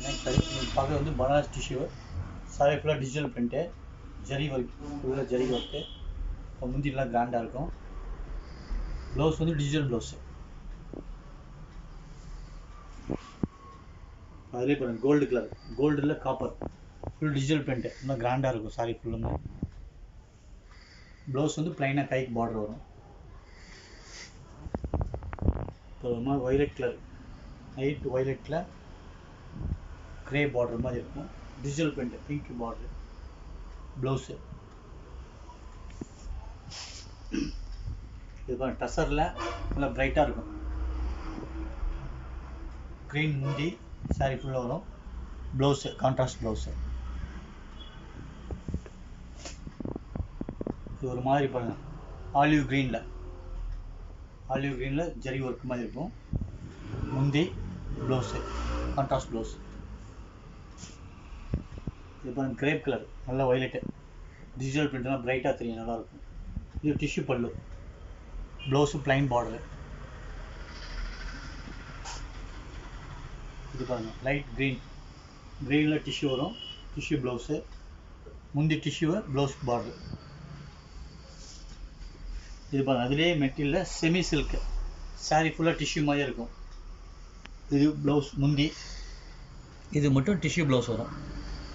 பார்க்க வந்து Banaras tissue, sorry ஃபுல்லாக டிஜிட்டல் பிரிண்ட்டு, ஜரி ஒர்க், ஃபுல்லாக ஜரி ஒர்க்கு. முந்திலாம் கிராண்டாக இருக்கும். ப்ளவுஸ் வந்து டிஜிட்டல் ப்ளவுஸு. அதிலே பாருங்கள் கோல்டு கலர், கோல்டில் காப்பர், ஃபுல் டிஜிட்டல் பிரிண்ட்டு, இன்னும் கிராண்டாக இருக்கும். சாரி ஃபுல்லுமே. ப்ளவுஸ் வந்து ப்ளைனாக கைக்கு பார்டர் வரும். இப்போ ஒரு மாதிரி வைலட் கலர், லைட் வைலட்டில் கிரே பார்டர் மாதிரி இருக்கும். Digital print, pink border blouse. இது பாருங்கள் டசரில் நல்லா பிரைட்டாக இருக்கும். க்ரீன் முந்தி, சாரி ஃபுல்லாக வரும். Blouse contrast blouse. இது ஒரு மாதிரி பாருங்கள் ஆலிவ் க்ரீனில் ஜரி ஒர்க் மாதிரி இருக்கும். முந்தி ப்ளவுஸு கான்ட்ராஸ்ட் ப்ளவுஸ். இது பாருங்கள் கிரேப் கலர், நல்லா வைலட்டு, டிஜிட்டல் பிரிண்ட்லாம் பிரைட்டாக தெரியும், நல்லாயிருக்கும். இது டிஷ்யூ பல்லு, ப்ளவுஸு ப்ளைன் பார்டரு. இது பாருங்கள் லைட் க்ரீனில் டிஷ்யூ வரும். டிஷ்யூ ப்ளவுஸு, முந்தி டிஷ்யூவை ப்ளவுஸ் பார்டரு. இது பாருங்கள் அதிலே மெட்டீரியலில் செமி சில்க்கு, சாரீ ஃபுல்லாக டிஷ்யூ மாதிரியே இருக்கும். இது ப்ளவுஸ் முந்தி, இது மட்டும் டிஷ்யூ ப்ளவுஸ் வரும்.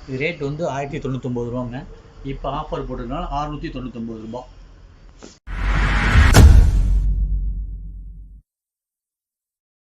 இது ரேட் வந்து 1099 ரூபாங்க. இப்போ ஆஃபர் போட்டிருக்கனால 699 ரூபா.